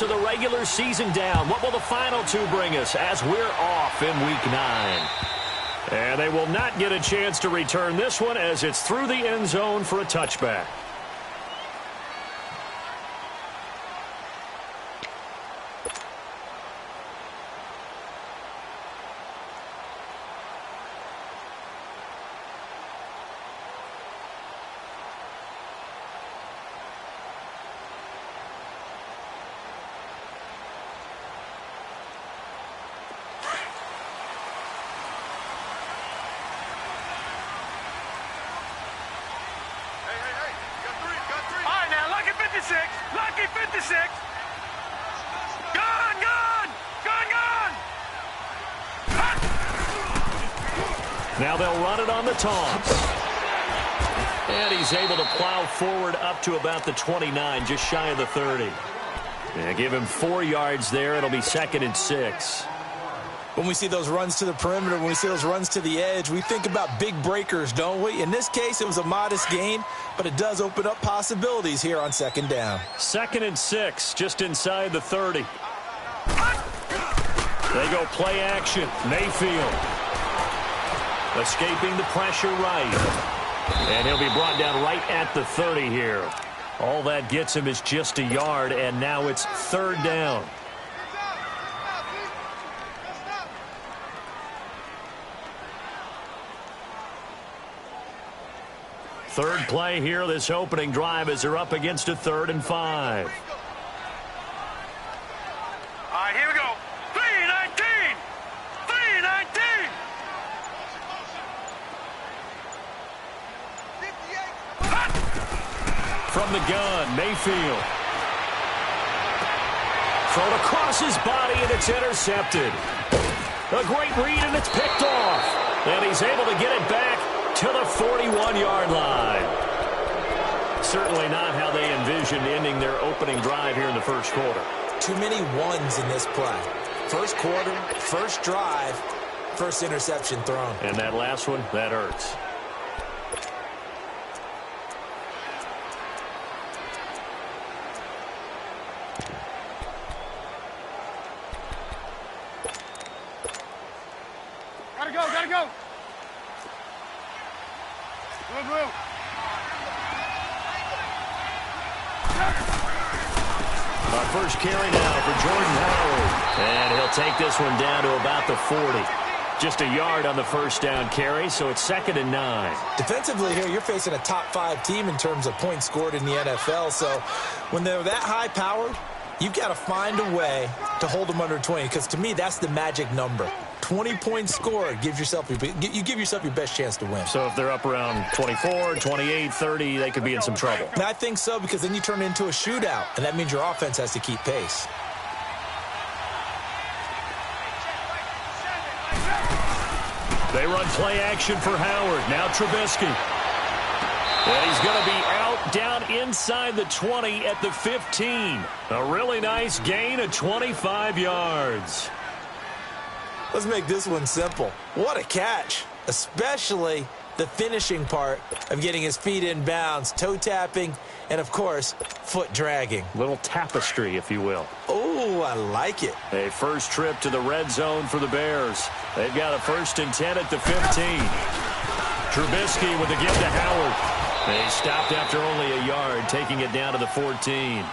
of the regular season down. What will the final two bring us as we're off in Week 9? And they will not get a chance to return this one as it's through the end zone for a touchback. Lucky 56. Gone, gone, gone, gone. Now they'll run it on the toss. And he's able to plow forward up to about the 29, just shy of the 30. Yeah, give him 4 yards there. It'll be 2nd and 6. When we see those runs to the perimeter, when we see those runs to the edge, we think about big breakers, don't we? In this case, it was a modest gain, but it does open up possibilities here on 2nd down. 2nd and 6, just inside the 30. They go play action. Mayfield escaping the pressure right. And he'll be brought down right at the 30 here. All that gets him is just a yard, and now it's 3rd down. Third play here, this opening drive, as they're up against a 3rd and 5. All right, here we go. 3-19. 3-19. From the gun, Mayfield. Thrown across his body, and it's intercepted. A great read, and it's picked off. And he's able to get it back to the 41-yard line. Certainly not how they envisioned ending their opening drive here in the first quarter. Too many ones in this play. First quarter, first drive, first interception thrown. And that last one, that hurts. Gotta go, gotta go. Move. Our first carry now for Jordan Howard. And he'll take this one down to about the 40. Just a yard on the first down carry, so it's 2nd and 9. Defensively here, you're facing a top 5 team in terms of points scored in the NFL. So when they're that high-powered, you've got to find a way to hold them under 20, because to me, that's the magic number. 20 points scored gives yourself you give yourself your best chance to win. So if they're up around 24, 28, 30, they could be in some trouble. And I think so, because then you turn it into a shootout, and that means your offense has to keep pace. They run play action for Howard. Now Trubisky. And he's going to be out down inside the 20 at the 15. A really nice gain of 25 yards. Let's make this one simple. What a catch, especially the finishing part of getting his feet in bounds, toe tapping, and, of course, foot dragging. Little tapestry, if you will. Oh, I like it. A first trip to the red zone for the Bears. They've got a 1st and 10 at the 15. Trubisky with the give to Howard. They stopped after only a yard, taking it down to the 14.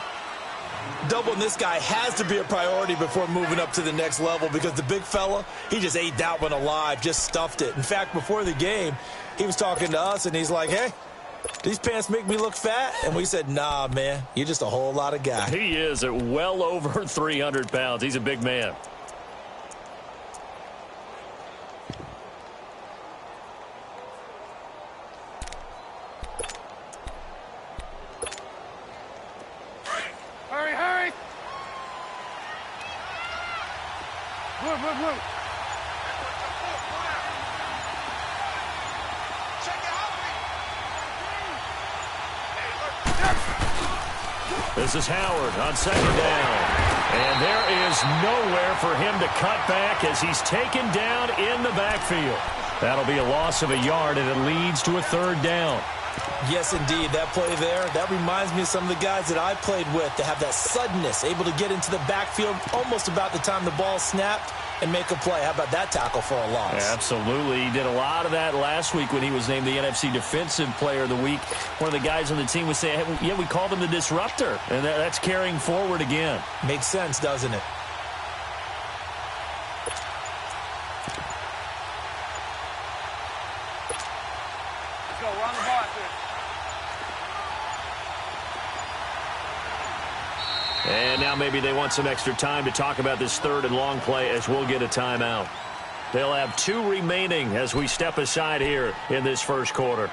Doubling this guy has to be a priority before moving up to the next level, because the big fella, he just ate that one alive, just stuffed it. In fact, before the game, he was talking to us, and he's like, hey, these pants make me look fat? And we said, nah, man, you're just a whole lot of guy. He is at well over 300 pounds. He's a big man. Hurry. Move. This is Howard on 2nd down. And there is nowhere for him to cut back as he's taken down in the backfield. That'll be a loss of a yard, and it leads to a 3rd down. Yes, indeed. That play there, that reminds me of some of the guys that I played with that have that suddenness, able to get into the backfield almost about the time the ball snapped and make a play. How about that tackle for a loss? Yeah, absolutely. He did a lot of that last week when he was named the NFC Defensive Player of the Week. One of the guys on the team would say, hey, yeah, we called him the disruptor, and that's carrying forward again. Makes sense, doesn't it? Let's go. We're on the ball after this. And now maybe they want some extra time to talk about this third and long play as we'll get a timeout. They'll have 2 remaining as we step aside here in this first quarter.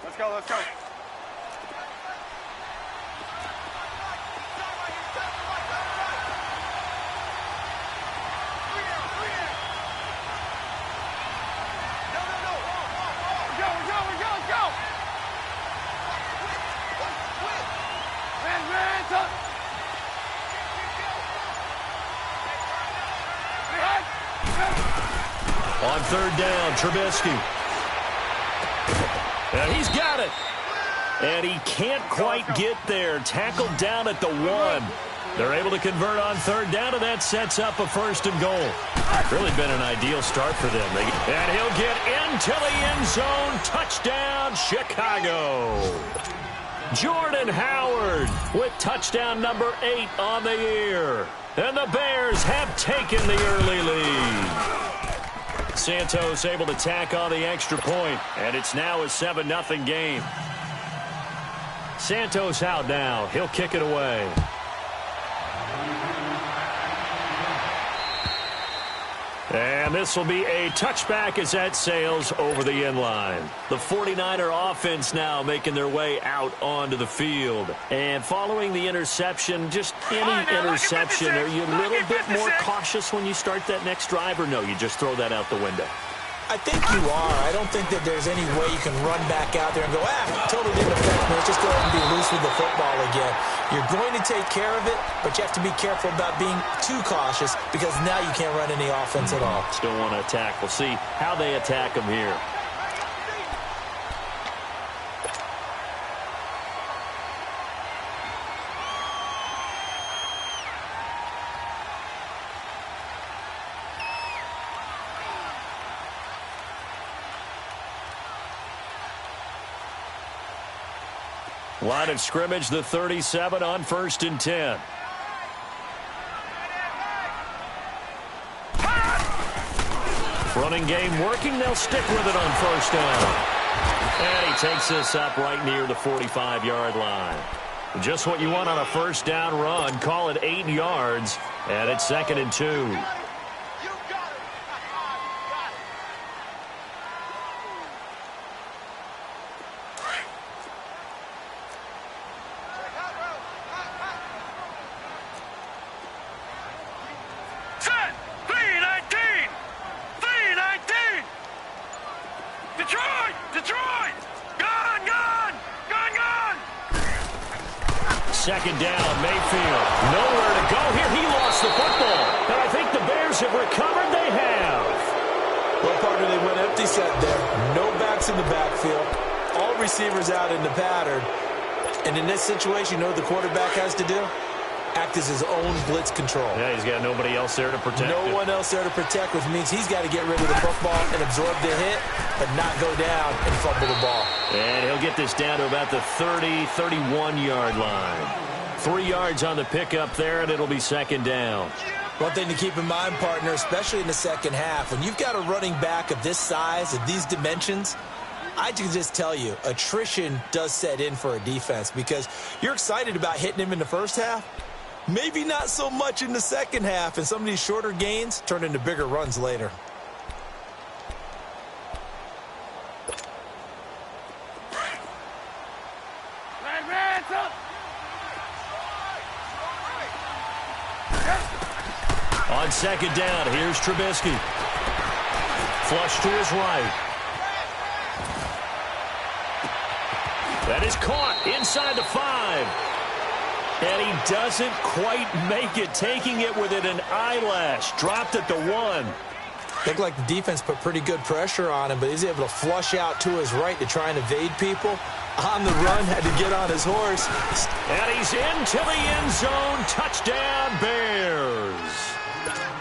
Let's go, let's go. On third down, Trubisky. And he's got it. And he can't quite get there. Tackled down at the 1. They're able to convert on third down, and that sets up a first and goal. Really been an ideal start for them. And he'll get into the end zone. Touchdown, Chicago. Jordan Howard with touchdown number 8 on the year. And the Bears have taken the early lead. Santos able to tack on the extra point, and it's now a 7-0 game. Santos out now. He'll kick it away. And this will be a touchback as that sails over the end line. The 49er offense now making their way out onto the field. And following the interception, just any interception, are you a little bit more cautious when you start that next drive, or no, you just throw that out the window? I think you are. I don't think that there's any way you can run back out there and go, totally didn't affect me. Let's just go ahead and be loose with the football again. You're going to take care of it, but you have to be careful about being too cautious because now you can't run any offense at all. Still want to attack. We'll see how they attack them here. Line of scrimmage, the 37 on 1st and 10. Running game working. They'll stick with it on 1st down. And he takes this up right near the 45-yard line. Just what you want on a 1st down run. Call it 8 yards. And it's 2nd and 2. Second down, Mayfield. Nowhere to go here. He lost the football. And I think the Bears have recovered. They have. Well, partner, they went empty set there. No backs in the backfield. All receivers out in the pattern. And in this situation, you know what the quarterback has to do? Act as his own blitz control. Yeah, he's got nobody else there to protect him. No one else there to protect, which means he's got to get rid of the football and absorb the hit, but not go down and fumble the ball. And he'll get this down to about the 30, 31-yard line. 3 yards on the pickup there, and it'll be 2nd down. One thing to keep in mind, partner, especially in the second half, when you've got a running back of this size, of these dimensions, I can just tell you, attrition does set in for a defense because you're excited about hitting him in the first half. Maybe not so much in the second half, and some of these shorter gains turn into bigger runs later. second down. Here's Trubisky. Flush to his right. That is caught inside the 5. And he doesn't quite make it, taking it within an eyelash. Dropped at the 1. Looked like the defense put pretty good pressure on him, but he's able to flush out to his right to try and evade people. On the run, had to get on his horse. And he's into the end zone. Touchdown, Bears.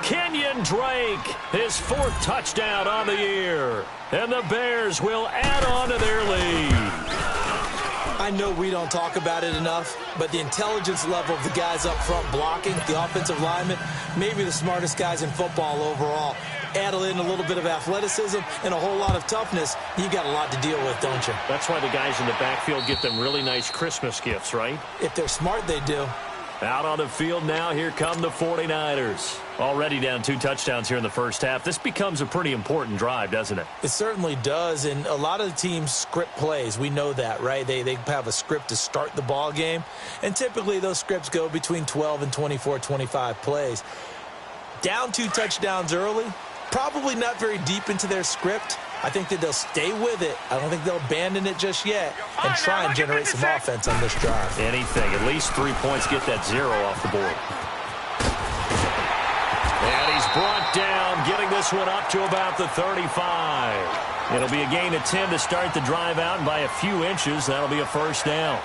Kenyon Drake, his 4th touchdown on the year. And the Bears will add on to their lead. I know we don't talk about it enough, but the intelligence level of the guys up front blocking, the offensive linemen, maybe the smartest guys in football overall. Add in a little bit of athleticism and a whole lot of toughness, you got a lot to deal with, don't you? That's why the guys in the backfield get them really nice Christmas gifts, right? If they're smart, they do. Out on the field now, here come the 49ers. Already down 2 touchdowns here in the first half. This becomes a pretty important drive, doesn't it? It certainly does, and a lot of the teams script plays. We know that, right? They have a script to start the ball game, and typically those scripts go between 12 and 24, 25 plays. Down 2 touchdowns early, probably not very deep into their script. I think that they'll stay with it. I don't think they'll abandon it just yet and try and generate some offense on this drive. Anything. At least 3 points, get that 0 off the board. And he's brought down, getting this one up to about the 35. It'll be a gain of 10 to start the drive out, and by a few inches, that'll be a first down.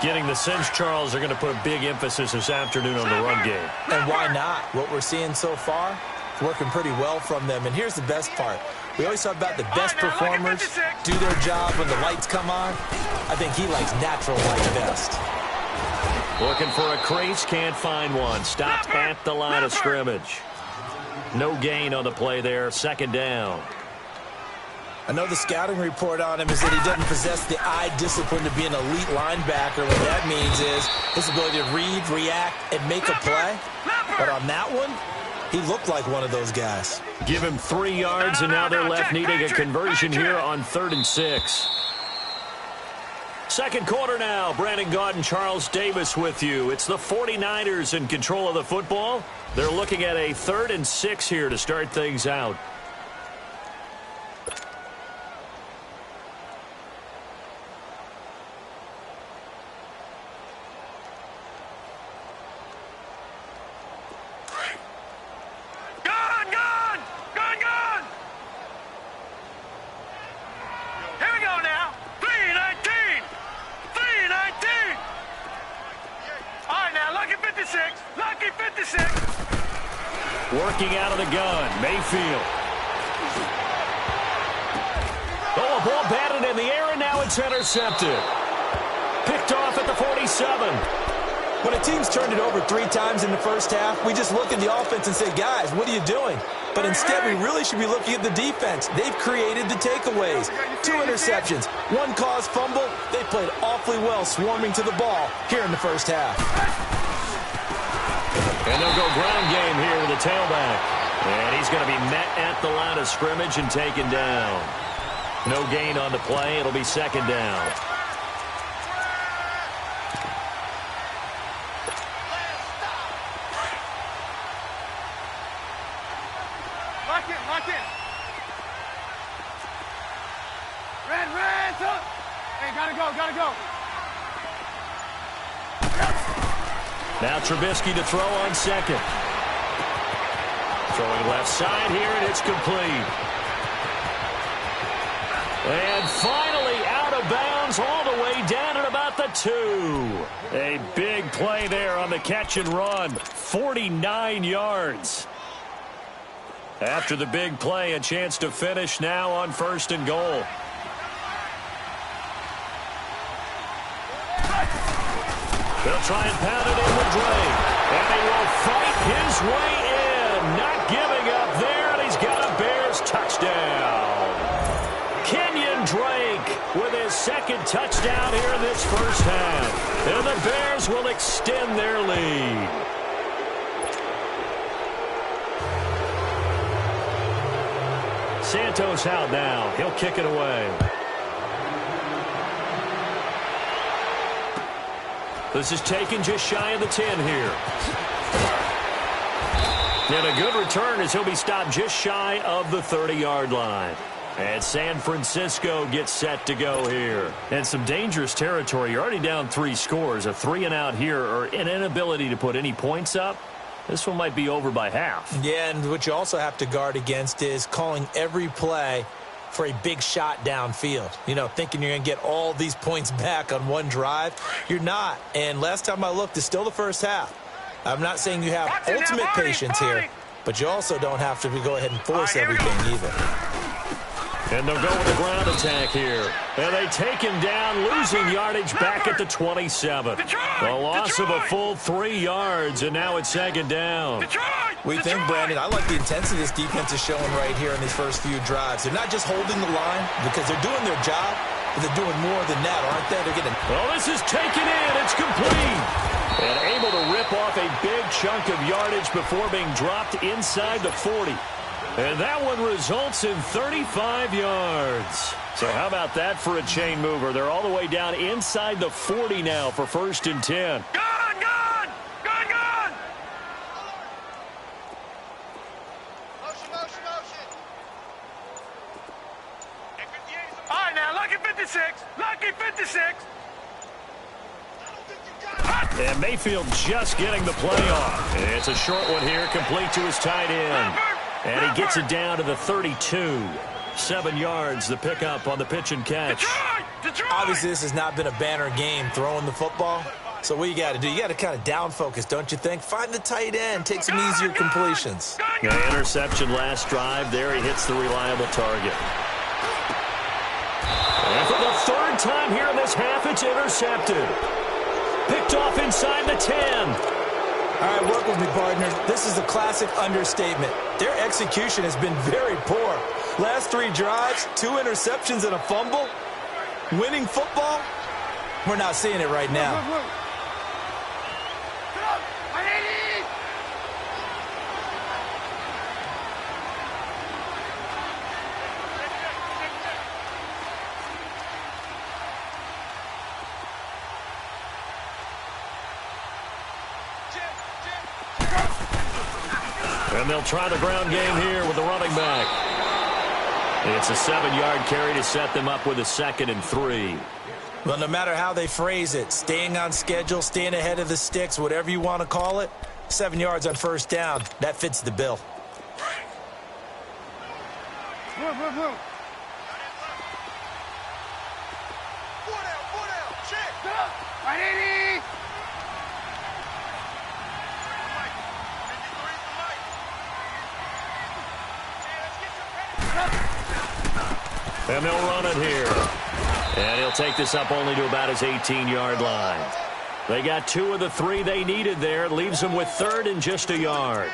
Getting the sense, Charles, they're going to put a big emphasis this afternoon on the run game. And why not? What we're seeing so far, it's working pretty well from them. And here's the best part. We always talk about the best performers do their job when the lights come on. I think he likes natural light best. Looking for a crease, can't find one. Stopped at the line of scrimmage. No gain on the play there, second down. I know the scouting report on him is that he doesn't possess the eye discipline to be an elite linebacker. What that means is his ability to read, react, and make a play. But on that one, he looked like one of those guys. Give him 3 yards, and now they're left needing a conversion here on 3rd and 6. Second quarter now. Brandon Gaudin and Charles Davis with you. It's the 49ers in control of the football. They're looking at a 3rd and 6 here to start things out. Working out of the gun, Mayfield. Oh, a ball batted in the air, and now it's intercepted. Picked off at the 47. When a team's turned it over 3 times in the first half, we just look at the offense and say, guys, what are you doing? But instead, we really should be looking at the defense. They've created the takeaways. 2 interceptions, 1 caused fumble. They played awfully well swarming to the ball here in the first half. And they'll go ground game here with the tailback. And he's going to be met at the line of scrimmage and taken down. No gain on the play. It'll be second down. Lock in, lock in. Red, up. Hey, gotta go. Now Trubisky to throw on second. Throwing left side here, and it's complete. And finally out of bounds all the way down at about the 2. A big play there on the catch and run. 49 yards. After the big play, a chance to finish now on 1st and goal. They'll try and pound it in with Drake. And he will fight his way in. Not giving up there, and he's got a Bears touchdown. Kenyon Drake with his 2nd touchdown here in this first half. And the Bears will extend their lead. Santos out now. He'll kick it away. This is taken just shy of the 10 here. And a good return as he'll be stopped just shy of the 30-yard line. And San Francisco gets set to go here. And some dangerous territory. You're already down 3 scores. A 3-and-out here or an inability to put any points up. This one might be over by half. Yeah, and what you also have to guard against is calling every play for a big shot downfield. You know, thinking you're going to get all these points back on one drive. You're not. And last time I looked, it's still the first half. I'm not saying you have ultimate patience here, but you also don't have to go ahead and force everything either. And they'll go with the ground attack here. And they take him down, losing yardage back at the 27. A loss of a full 3 yards, and now it's second down. We think, Brandon, I like the intensity this defense is showing right here in these first few drives. They're not just holding the line because they're doing their job, but they're doing more than that, aren't they? They're getting... Well, this is taken in. It's complete. And able to rip off a big chunk of yardage before being dropped inside the 40. And that one results in 35 yards. So how about that for a chain mover? They're all the way down inside the 40 now for 1st and 10. Gone, gone! Gone, gone! Motion, motion, motion. All right, now, lucky 56. Lucky 56. And Mayfield just getting the play off. It's a short one here, complete to his tight end. And he gets it down to the 32. 7 yards, the pickup on the pitch and catch. Obviously, this has not been a banner game throwing the football. So what you got to do, you got to kind of down focus, don't you think? Find the tight end, take some easier completions. Yeah, interception last drive. There he hits the reliable target. And for the 3rd time here in this half, it's intercepted. Picked off inside the 10. All right, work with me, partner. This is a classic understatement. Their execution has been very poor. Last 3 drives, 2 interceptions and a fumble. Winning football? We're not seeing it right now. And they'll try the ground game here with the running back. It's a 7-yard carry to set them up with a 2nd and 3. Well, no matter how they phrase it, staying on schedule, staying ahead of the sticks, whatever you want to call it, 7 yards on 1st down, that fits the bill. Move, move, move. Right, 80. And they'll run it here. And he'll take this up only to about his 18-yard line. They got 2 of the 3 they needed there. It leaves them with 3rd and just a yard.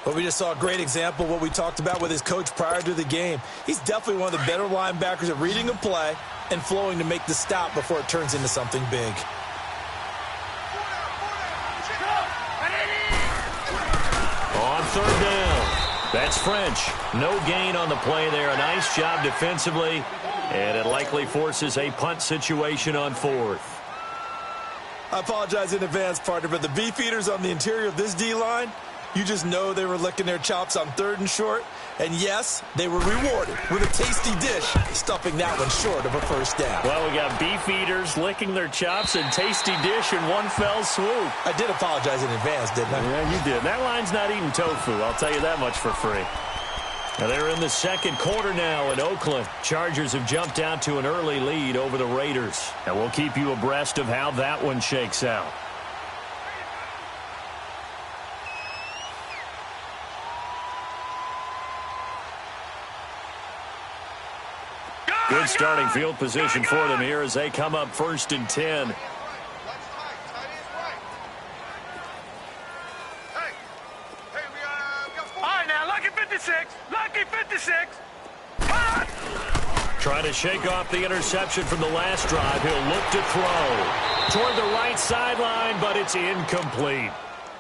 Well, we just saw a great example of what we talked about with his coach prior to the game. He's definitely one of the better linebackers at reading a play and flowing to make the stop before it turns into something big. On 3rd down. That's French. No gain on the play there. A nice job defensively. And it likely forces a punt situation on 4th. I apologize in advance, partner, but the beefeaters on the interior of this D-line, you just know they were licking their chops on 3rd and short. And yes, they were rewarded with a tasty dish, stuffing that one short of a 1st down. Well, we got beef eaters licking their chops and tasty dish in one fell swoop. I did apologize in advance, didn't I? Yeah, you did. That line's not eating tofu, I'll tell you that much for free. Now they're in the 2nd quarter now in Oakland. Chargers have jumped out to an early lead over the Raiders. And we'll keep you abreast of how that one shakes out. Good starting field position for them here as they come up 1st and 10. All right, now, lucky 56. Lucky 56. Trying to shake off the interception from the last drive. He'll look to throw toward the right sideline, but it's incomplete.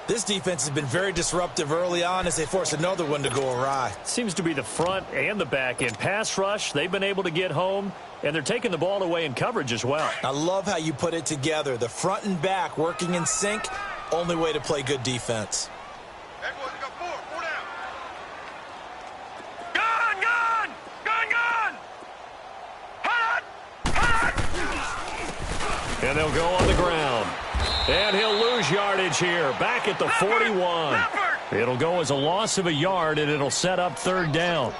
This defense has been very disruptive early on as they force another one to go awry. Seems to be the front and the back end. Pass rush, they've been able to get home, and they're taking the ball away in coverage as well. I love how you put it together. The front and back working in sync, only way to play good defense. Everyone go forward. they'll go on the ground. And he'll lose yardage here, back at the 41. It'll go as a loss of a yard, and it'll set up third down.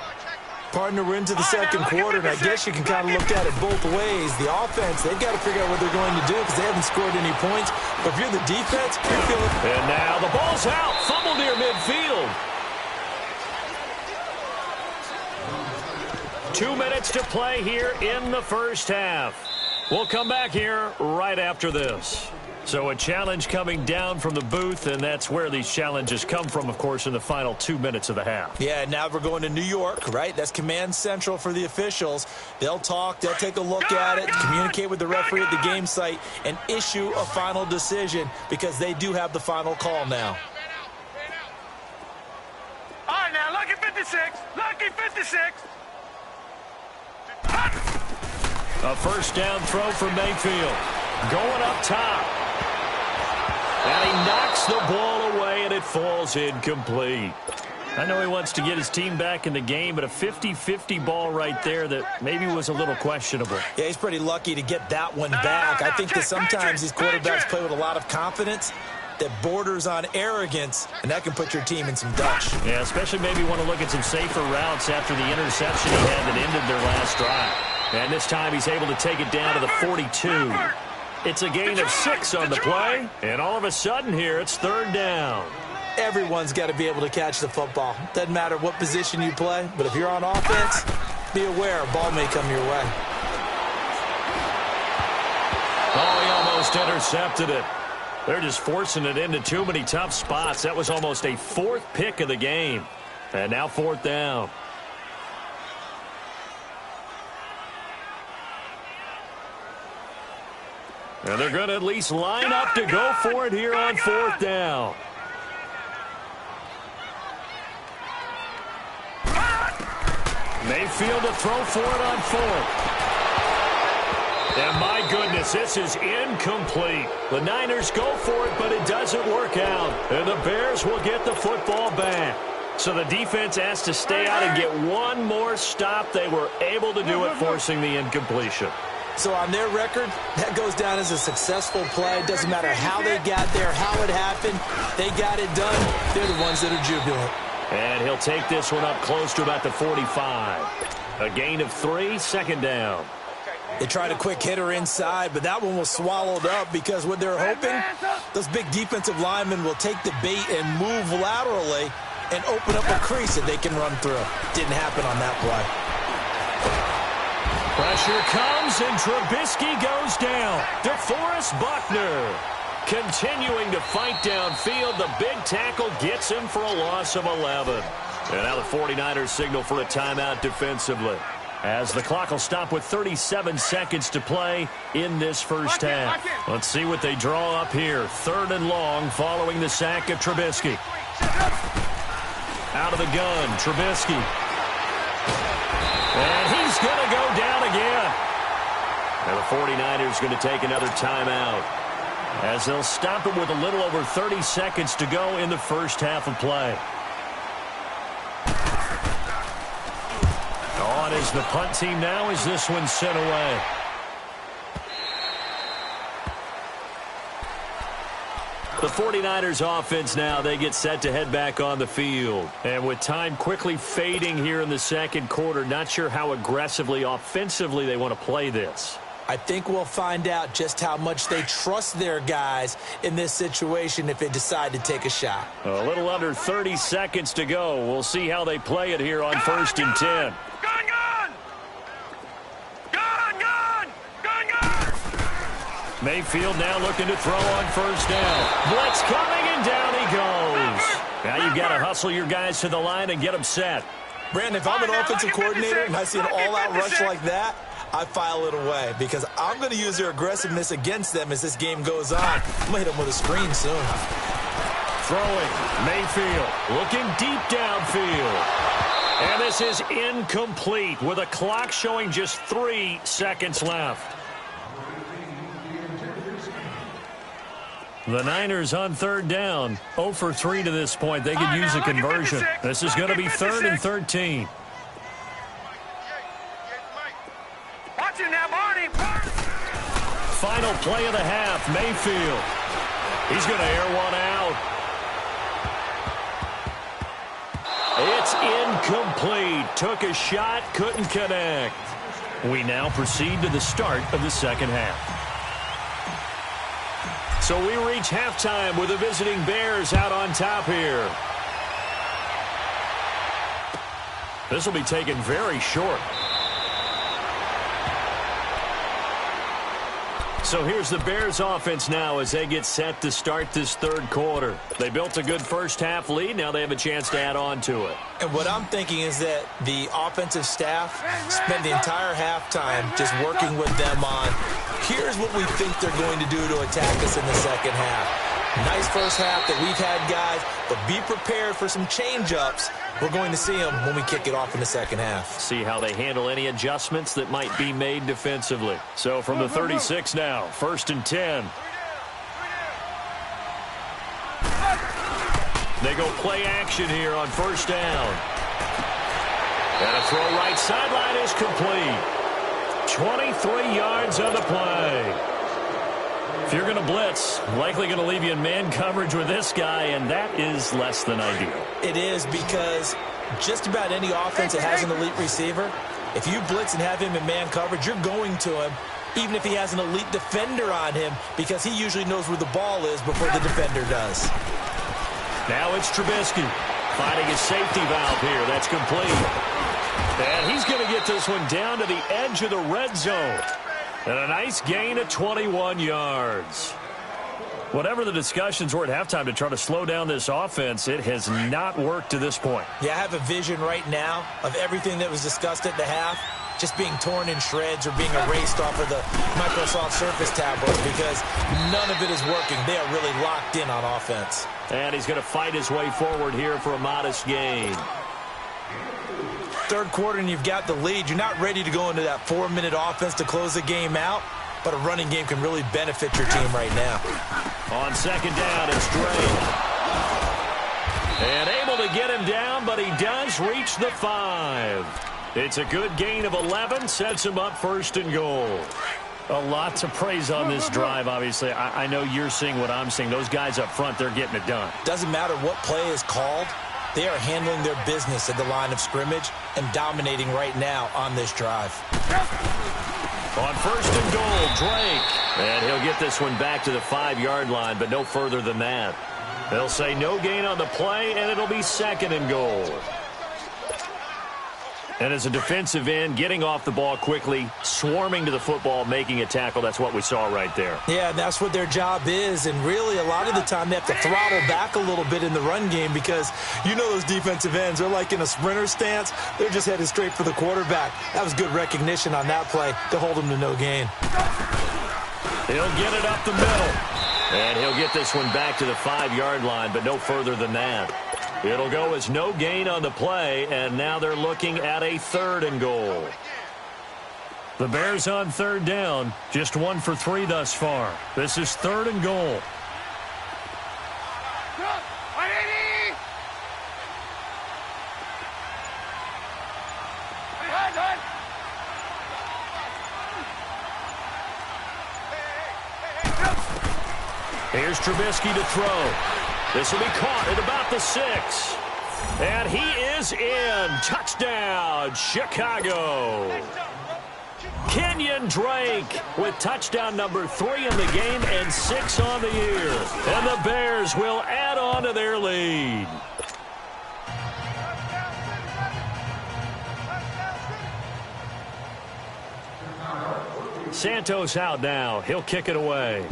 Partner, we're into the second quarter, and I guess you can kind of look at it both ways. The offense, they've got to figure out what they're going to do because they haven't scored any points. But if you're the defense, you're feeling... And now the ball's out. Fumble near midfield. 2 minutes to play here in the first half. We'll come back here right after this. So a challenge coming down from the booth, and that's where these challenges come from, of course, in the final 2 minutes of the half. Yeah, now we're going to New York, right? That's command central for the officials. They'll talk, they'll take a look at it, communicate with the referee at the game site, and issue a final decision because they do have the final call now. All right, now, lucky 56. Lucky 56. A first down throw for Mayfield. Going up top. And he knocks the ball away, and it falls incomplete. I know he wants to get his team back in the game, but a 50-50 ball right there that maybe was a little questionable. Yeah, he's pretty lucky to get that one back. I think that sometimes these quarterbacks play with a lot of confidence that borders on arrogance, and that can put your team in some dutch. Yeah, especially maybe want to look at some safer routes after the interception he had that ended their last drive. And this time he's able to take it down to the 42. It's a gain of 6 on the play, and all of a sudden here it's third down. Everyone's got to be able to catch the football. Doesn't matter what position you play, but if you're on offense, be aware a ball may come your way. Oh, he almost intercepted it. They're just forcing it into too many tough spots. That was almost a 4th pick of the game. And now 4th down. And they're going to at least line up to go for it here on 4th down. Mayfield to throw for it on 4th. And my goodness, this is incomplete. The Niners go for it, but it doesn't work out. And the Bears will get the football back. So the defense has to stay out and get one more stop. They were able to do it, forcing the incompletion. So on their record, that goes down as a successful play. Doesn't matter how they got there, how it happened. They got it done. They're the ones that are jubilant. And he'll take this one up close to about the 45. A gain of 3, second down. They tried a quick hitter inside, but that one was swallowed up because what they're hoping, those big defensive linemen will take the bait and move laterally and open up a crease that they can run through. Didn't happen on that play. Pressure comes, and Trubisky goes down. DeForest Buckner continuing to fight downfield. The big tackle gets him for a loss of 11. And now the 49ers signal for a timeout defensively, as the clock will stop with 37 seconds to play in this first half. Let's see what they draw up here. 3rd and long following the sack of Trubisky. Out of the gun, Trubisky. And he's going to go down again. And the 49ers going to take another timeout, as they'll stop it with a little over 30 seconds to go in the first half of play. On is the punt team now as this one's sent away. The 49ers offense now, they get set to head back on the field. And with time quickly fading here in the second quarter, not sure how aggressively, offensively they want to play this. I think we'll find out just how much they trust their guys in this situation if they decide to take a shot. A little under 30 seconds to go. We'll see how they play it here on 1st and 10. Mayfield now looking to throw on 1st down. Blitz coming, and down he goes. Now you've got to hustle your guys to the line and get them set. Brandon, if I'm an offensive coordinator and I see an all-out rush like that, I file it away because I'm going to use their aggressiveness against them as this game goes on. I'm going to hit them with a screen soon. Throwing, Mayfield looking deep downfield. And this is incomplete with a clock showing just 3 seconds left. The Niners on 3rd down, 0 for 3 to this point. They could use a conversion. This is going to be 3rd and 13. Watch it now, Barney. final play of the half, Mayfield. He's going to air one out. It's incomplete. Took a shot, couldn't connect. We now proceed to the start of the second half. So we reach halftime with the visiting Bears out on top here. This will be taken very short. So here's the Bears offense now as they get set to start this third quarter. They built a good first half lead. Now they have a chance to add on to it. And what I'm thinking is that the offensive staff spend the entire halftime just working with them on, here's what we think they're going to do to attack us in the second half. Nice first half that we've had, guys, but be prepared for some change-ups. We're going to see them when we kick it off in the second half. See how they handle any adjustments that might be made defensively. So from the 36 now, 1st and 10. They go play action here on first down. And a throw right sideline is complete. 23 yards on the play. If you're going to blitz, likely going to leave you in man coverage with this guy, and that is less than ideal. It is, because just about any offense that has an elite receiver, if you blitz and have him in man coverage, you're going to him, even if he has an elite defender on him, because he usually knows where the ball is before the defender does. Now it's Trubisky finding his safety valve here. That's complete. And he's going to get this one down to the edge of the red zone. And a nice gain of 21 yards. Whatever the discussions were at halftime to try to slow down this offense, it has not worked to this point. Yeah, I have a vision right now of everything that was discussed at the half just being torn in shreds or being erased off of the Microsoft Surface tablet, because none of it is working. They are really locked in on offense. And he's going to fight his way forward here for a modest gain. Third quarter and you've got the lead. You're not ready to go into that 4-minute offense to close the game out, but a running game can really benefit your team right now. On second down, it's Drake. And able to get him down, but he does reach the 5. It's a good gain of 11, sets him up 1st and goal. A lot to praise on this drive, obviously. I know you're seeing what I'm seeing. Those guys up front, they're getting it done. Doesn't matter what play is called. They are handling their business at the line of scrimmage and dominating right now on this drive. On 1st and goal, Drake. And he'll get this one back to the 5-yard line, but no further than that. They'll say no gain on the play, and it'll be 2nd and goal. And as a defensive end, getting off the ball quickly, swarming to the football, making a tackle, that's what we saw right there. Yeah, that's what their job is, and really a lot of the time they have to throttle back a little bit in the run game, because you know those defensive ends, they're like in a sprinter stance. They're just headed straight for the quarterback. That was good recognition on that play to hold him to no gain. He'll get it up the middle, and he'll get this one back to the 5-yard line, but no further than that. It'll go as no gain on the play, and now they're looking at a 3rd and goal. The Bears on 3rd down, just 1 for 3 thus far. This is 3rd and goal. Here's Trubisky to throw. This will be caught at about the 6. And he is in. Touchdown, Chicago. Kenyon Drake with touchdown number 3 in the game and 6 on the year. And the Bears will add on to their lead. Santos out now. He'll kick it away.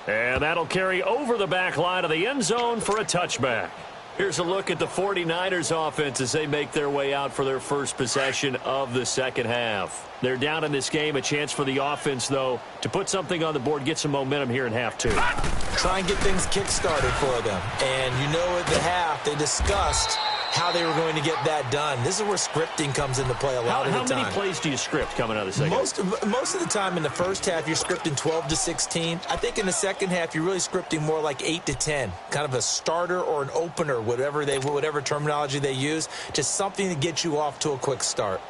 And that'll carry over the back line of the end zone for a touchback. Here's a look at the 49ers offense as they make their way out for their first possession of the second half. They're down in this game. A chance for the offense, though, to put something on the board, get some momentum here in half 2. Try and get things kick-started for them. And you know at the half they discussed how they were going to get that done. This is where scripting comes into play a lot of the time. How many plays do you script coming out of the second half? Most of the time in the first half, you're scripting 12 to 16. I think in the second half, you're really scripting more like 8 to 10. Kind of a starter or an opener, whatever terminology they use. Just something to get you off to a quick start.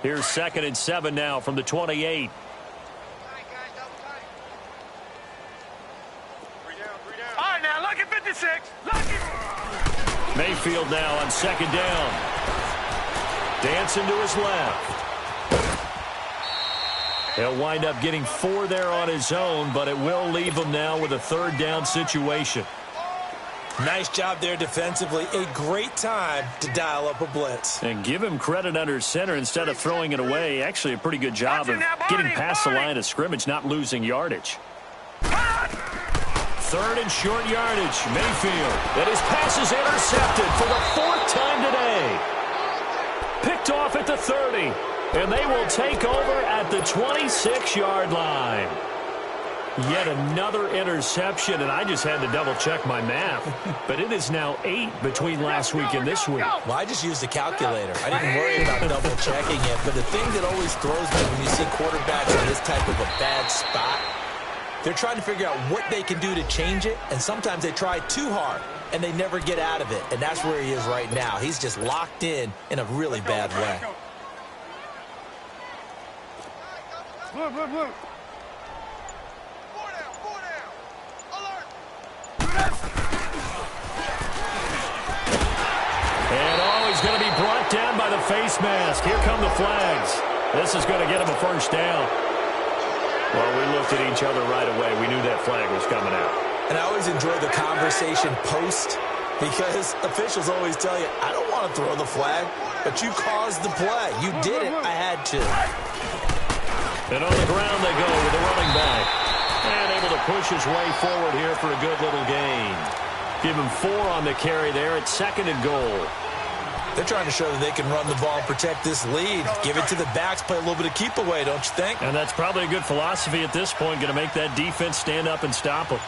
Here's 2nd and 7 now from the 28. All right, now, look at 56. Look at... Mayfield now on 2nd down. Dancing to his left. He'll wind up getting 4 there on his own, but it will leave him now with a 3rd down situation. Nice job there defensively. A great time to dial up a blitz. And give him credit under center instead of throwing it away. Actually, a pretty good job of getting past the line of scrimmage, not losing yardage. 3rd and short yardage. Mayfield. And his pass is intercepted for the 4th time today. Picked off at the 30. And they will take over at the 26-yard line. Yet another interception, and I just had to double-check my math. But it is now 8 between last week and this week. Well, I just used the calculator. I didn't worry about double-checking it. But the thing that always throws me when you see quarterbacks in this type of a bad spot, they're trying to figure out what they can do to change it, and sometimes they try too hard, and they never get out of it. And that's where he is right now. He's just locked in a really bad way. Blue. 4 down. Alert. And he's going to be brought down by the face mask. Here come the flags. This is going to get him a 1st down. Well, we looked at each other right away. We knew that flag was coming out. And I always enjoy the conversation post because officials always tell you, I don't want to throw the flag, but you caused the play. You did it. I had to. And on the ground they go with the running back. And able to push his way forward here for a good little gain. Give him 4 on the carry there at 2nd and goal. They're trying to show that they can run the ball and protect this lead. Give it to the backs, play a little bit of keep away, don't you think? And that's probably a good philosophy at this point, going to make that defense stand up and stop him.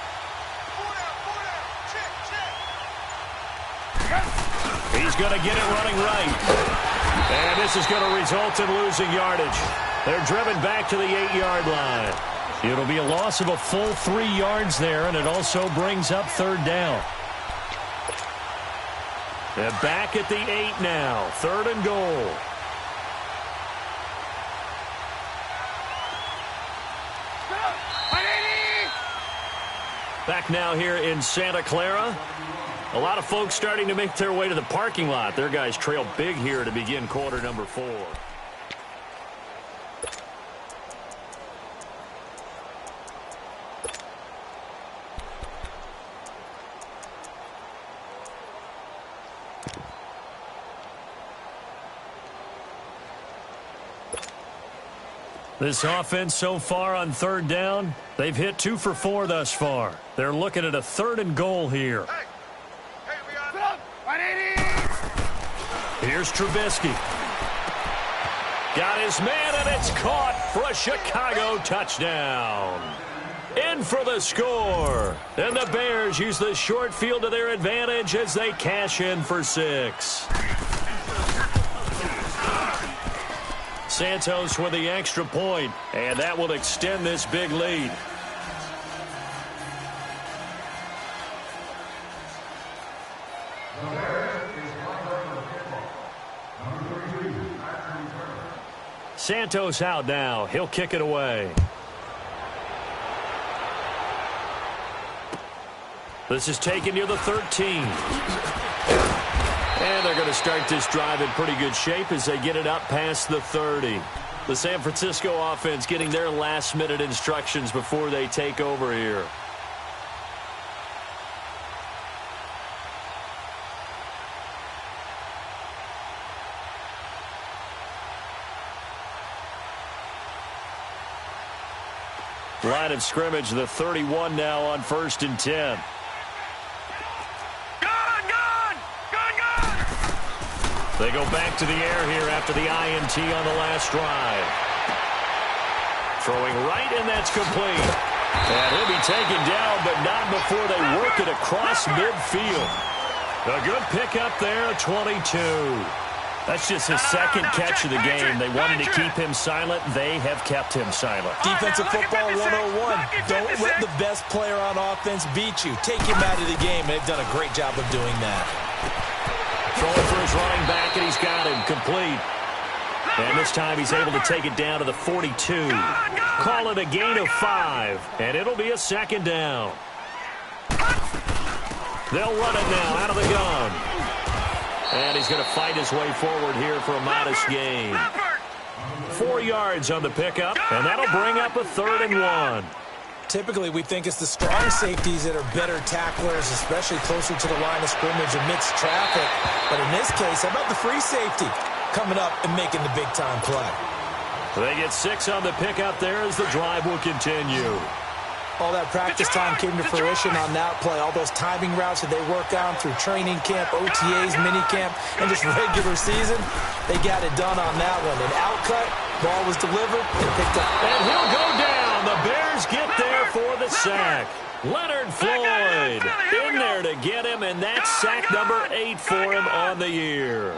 He's going to get it running right. And this is going to result in losing yardage. They're driven back to the 8-yard line. It'll be a loss of a full 3 yards there, and it also brings up 3rd down. They're back at the 8 now. 3rd and goal. Back now here in Santa Clara. A lot of folks starting to make their way to the parking lot. Their guys trail big here to begin quarter number 4. This offense so far on 3rd down, they've hit 2 for 4 thus far. They're looking at a 3rd and goal here. Hey, we got it. 180. Here's Trubisky. Got his man, and it's caught for a Chicago touchdown. In for the score. And the Bears use the short field to their advantage as they cash in for 6. Santos with the extra point, and that will extend this big lead. Santos out now. He'll kick it away. This is taken near the 13. And they're going to start this drive in pretty good shape as they get it up past the 30. The San Francisco offense getting their last-minute instructions before they take over here. Line of scrimmage, the 31 now on 1st and 10. They go back to the air here after the INT on the last drive. Throwing right, and that's complete. And he'll be taken down, but not before they work it across midfield. A good pickup there, 22. That's just his 2nd catch of the game. They wanted to keep him silent. They have kept him silent. Defensive football 101. Don't let the best player on offense beat you. Take him out of the game. They've done a great job of doing that. Throwing for his running back, and he's got him complete. And this time he's able to take it down to the 42. Call it a gain of 5, and it'll be a second down. They'll run it now out of the gun. And he's going to fight his way forward here for a modest gain. 4 yards on the pickup, and that'll bring up a 3rd and 1. Typically, we think it's the strong safeties that are better tacklers, especially closer to the line of scrimmage amidst traffic. But in this case, how about the free safety coming up and making the big-time play? They get 6 on the pickup there as the drive will continue. All that practice time came to fruition on that play. All those timing routes that they work on through training camp, OTAs, minicamp, and just regular season, they got it done on that one. An outcut, ball was delivered, and picked up. And he'll go down. The Bears get there for the sack. Leonard Floyd in there to get him, and that's sack number 8 for him on the year.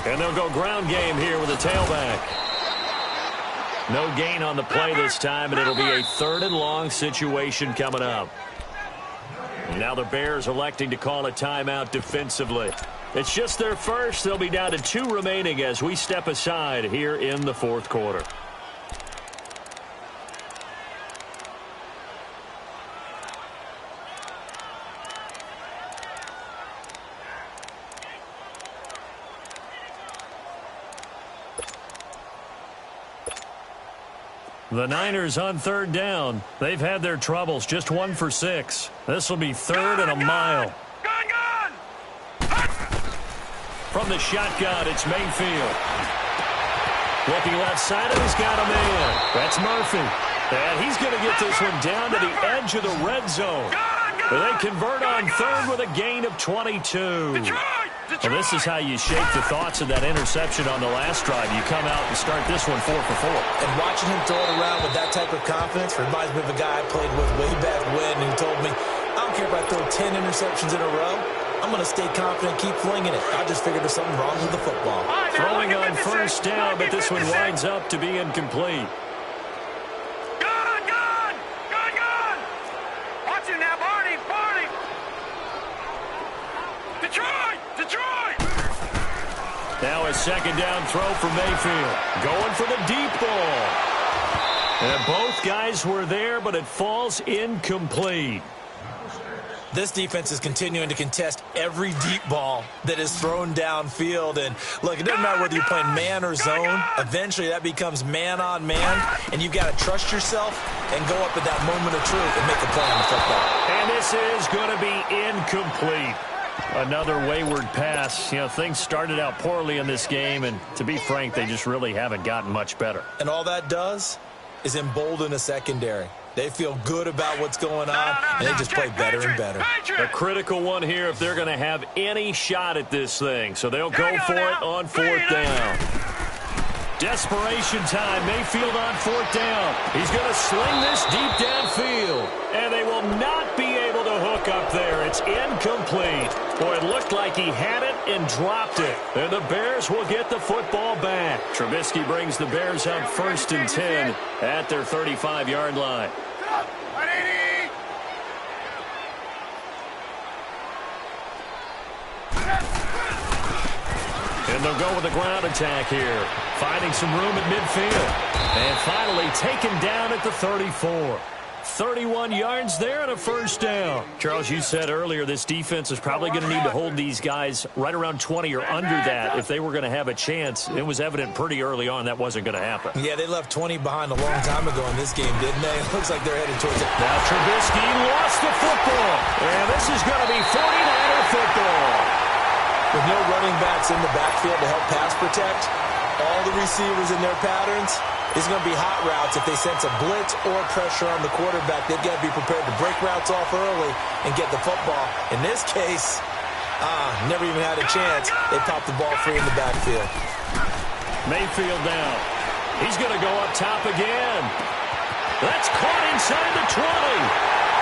And they'll go ground game here with a tailback. No gain on the play this time, and it'll be a 3rd and long situation coming up. Now the Bears electing to call a timeout defensively. It's just their first. They'll be down to 2 remaining as we step aside here in the 4th quarter. The Niners on 3rd down. They've had their troubles, just 1 for 6. This will be 3rd and a mile. From the shotgun, it's Mayfield. Looking left side, and he's got a man. That's Murphy. And he's going to get this one down to the edge of the red zone. They convert on 3rd with a gain of 22. Well, this is how you shake the thoughts of that interception on the last drive. You come out and start this one 4 for 4. And watching him throw it around with that type of confidence reminds me of a guy I played with way back when who told me, I don't care if I throw 10 interceptions in a row. I'm going to stay confident, keep flinging it. I just figured there's something wrong with the football. Throwing on 1st down, but this one winds up to be incomplete. Watch him now, Barney. Detroit! Now a 2nd down throw for Mayfield. Going for the deep ball. And both guys were there, but it falls incomplete. This defense is continuing to contest every deep ball that is thrown downfield. And, look, it doesn't matter whether you're playing man or zone. Eventually, that becomes man-on-man, and you've got to trust yourself and go up at that moment of truth and make a play on the football. And this is going to be incomplete. Another wayward pass. You know, things started out poorly in this game, and to be frank, they just really haven't gotten much better. And all that does is embolden a secondary. They feel good about what's going on, and they just play better and better. A critical one here if they're going to have any shot at this thing. So they'll go for it on 4th down. Desperation time. Mayfield on 4th down. He's going to sling this deep downfield. And they will not be able to hook up there. It's incomplete. Boy, it looked like he had it and dropped it. And the Bears will get the football back. Trubisky brings the Bears up 1st and 10 at their 35-yard line. And they'll go with a ground attack here. Finding some room at midfield. And finally taken down at the 34. 31 yards there and a 1st down. Charles, you said earlier this defense is probably going to need to hold these guys right around 20 or under that if they were going to have a chance. It was evident pretty early on that wasn't going to happen. Yeah, they left 20 behind a long time ago in this game, didn't they? It looks like they're headed towards it. Now Trubisky lost the football. And this is going to be 49er football. With no running backs in the backfield to help pass protect, all the receivers in their patterns, it's going to be hot routes. If they sense a blitz or pressure on the quarterback, they've got to be prepared to break routes off early and get the football. In this case, never even had a chance. They popped the ball free in the backfield. Mayfield down. He's going to go up top again. That's caught inside the 20.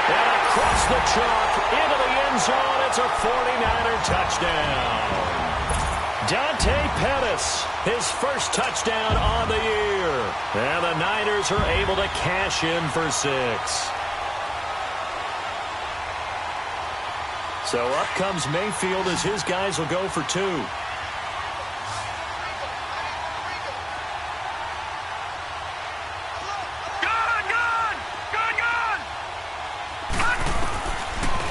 And across the chalk into the end zone. It's a 49er touchdown. Dante Pettis his first touchdown on the year. And the Niners are able to cash in for 6. So up comes Mayfield as his guys will go for 2.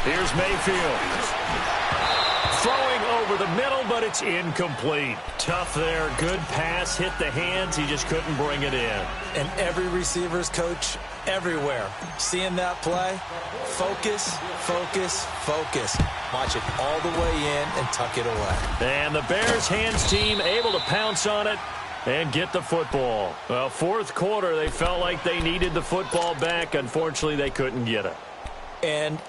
Here's Mayfield. Throwing over the middle, but it's incomplete. Tough there. Good pass. Hit the hands. He just couldn't bring it in. And every receiver's coach everywhere. Seeing that play, focus, focus, focus. Watch it all the way in and tuck it away. And the Bears hands team able to pounce on it and get the football. Well, fourth quarter, they felt like they needed the football back. Unfortunately, they couldn't get it. And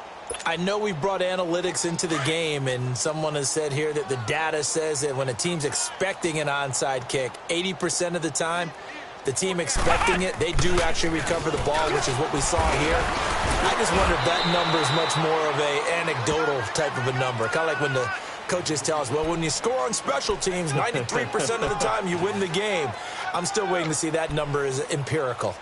I know we brought analytics into the game, and someone has said here that the data says that when a team's expecting an onside kick, 80% of the time, the team expecting it, they do actually recover the ball, which is what we saw here. I just wonder if that number is much more of a anecdotal type of a number. Kind of like when the coaches tell us, well, when you score on special teams, 93% of the time you win the game. I'm still waiting to see that number is empirical.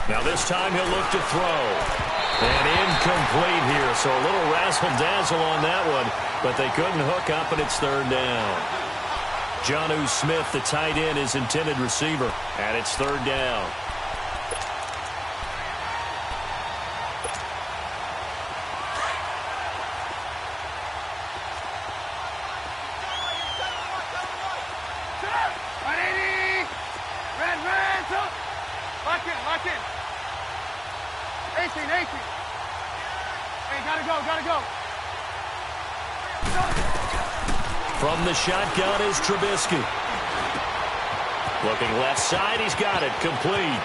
Now this time he'll look to throw. And incomplete here, so a little razzle-dazzle on that one, but they couldn't hook up, and it's third down. Jonnu Smith, the tight end, is intended receiver, and it's third down. Lock in. 18. Hey, gotta go. From the shotgun is Trubisky. Looking left side, he's got it. Complete.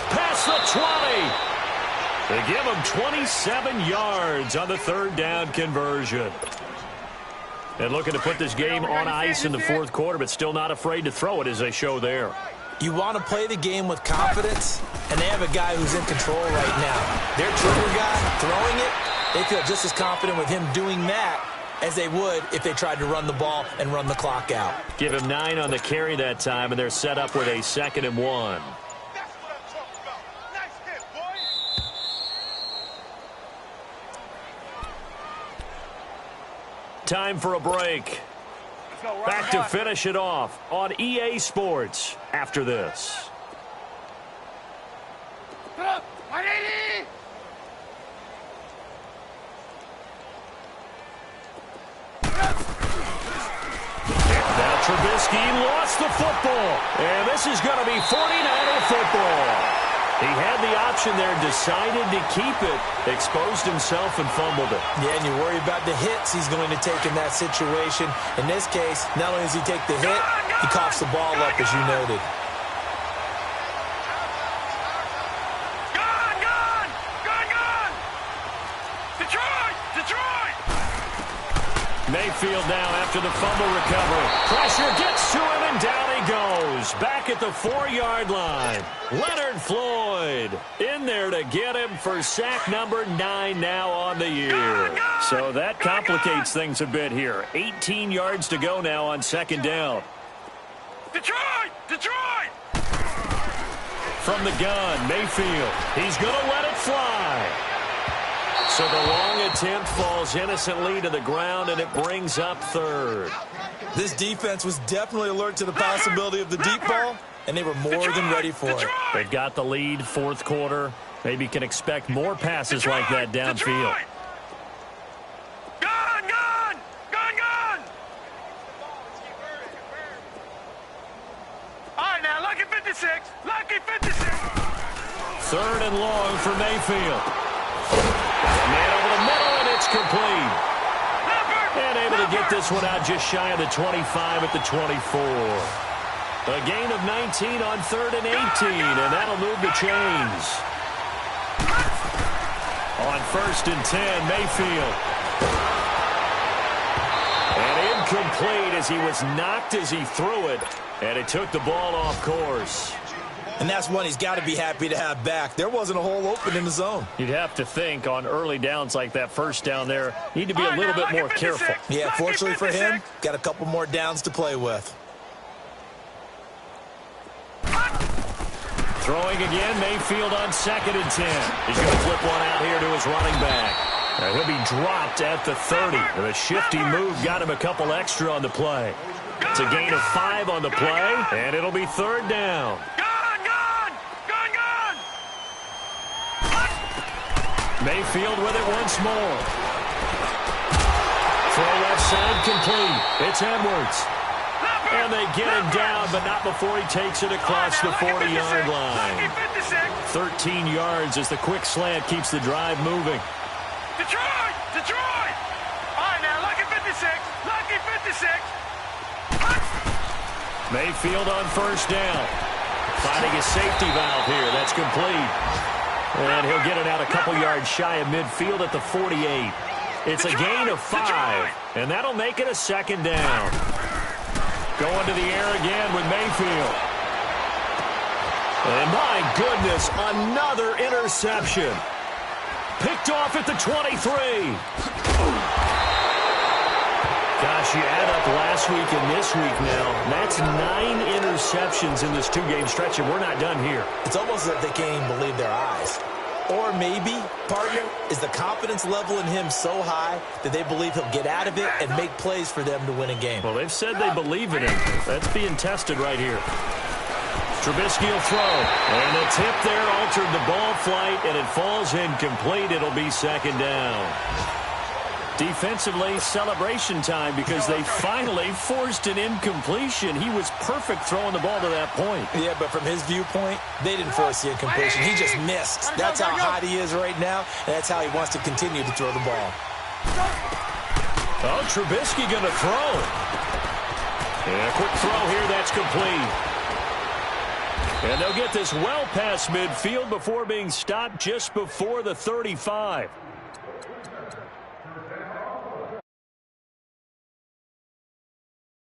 Past the 20. They give him 27 yards on the third down conversion. And looking to put this game on ice in the fourth quarter, but still not afraid to throw it as they show there. You want to play the game with confidence, and they have a guy who's in control right now. Their trigger guy throwing it, they feel just as confident with him doing that as they would if they tried to run the ball and run the clock out. Give him 9 on the carry that time, and they're set up with a 2nd and 1. That's what I'm talking about. Nice hit, boy. Time for a break. Back to finish it off on EA Sports after this. Up, 180. Now Trubisky lost the football, and this is going to be 49er football. He had the option there, decided to keep it, exposed himself and fumbled it. Yeah, and you worry about the hits he's going to take in that situation. In this case, not only does he take the hit, he coughs the ball up, as you noted. Gone! Detroit! Mayfield now after the fumble recovery. Pressure gets to him, and down he goes. Back at the 4-yard line. Leonard Floyd in there to get him for sack number 9 now on the year. So that complicates things a bit here. 18 yards to go now on 2nd down. Detroit! From the gun, Mayfield. He's going to let it fly. So the long attempt falls innocently to the ground, and it brings up third. This defense was definitely alert to the possibility of the deep ball, and they were more than ready for it. They've got the lead, fourth quarter. Maybe can expect more passes like that downfield. Gone! All right, now, lucky 56. 3rd and long for Mayfield. Man over the middle, and it's complete. And able to get this one out just shy of the 25 at the 24. A gain of 19 on 3rd and 18, and that'll move the chains. On 1st and 10, Mayfield. And incomplete as he was knocked as he threw it, and it took the ball off course. And that's one he's got to be happy to have back. There wasn't a hole open in the zone. You'd have to think on early downs like that first down there, need to be a little bit more careful. Yeah, fortunately for him, got a couple more downs to play with. Throwing again, Mayfield on 2nd and 10. He's going to flip one out here to his running back. Now he'll be dropped at the 30. And a shifty move got him a couple extra on the play. It's a gain of 5 on the play, and it'll be 3rd down. Mayfield with it once more. Throw left side complete. It's Edwards. And they get him down, but not before he takes it across the 40-yard line. 13 yards as the quick slant keeps the drive moving. Detroit! Detroit! All right, now, lucky 56. Lucky 56. Mayfield on 1st down. Finding his safety valve here. That's complete. And he'll get it out a couple yards shy of midfield at the 48. It's a gain of 5. And that'll make it a 2nd down. Going to the air again with Mayfield. And my goodness, another interception. Picked off at the 23. Gosh, you add up last week and this week now. That's 9 interceptions in this 2-game stretch, and we're not done here. It's almost as if they can't even believe their eyes. Or maybe, partner, is the confidence level in him so high that they believe he'll get out of it and make plays for them to win a game. Well, they've said they believe in him. That's being tested right here. Trubisky will throw. And the tip there altered the ball flight, and it falls incomplete. It'll be 2nd down. Defensively, celebration time because they finally forced an incompletion. He was perfect throwing the ball to that point. Yeah, but from his viewpoint, they didn't force the incompletion. He just missed. That's how hot he is right now, and that's how he wants to continue to throw the ball. Oh, Trubisky going to throw. And a quick throw here, that's complete. And they'll get this well past midfield before being stopped just before the 35.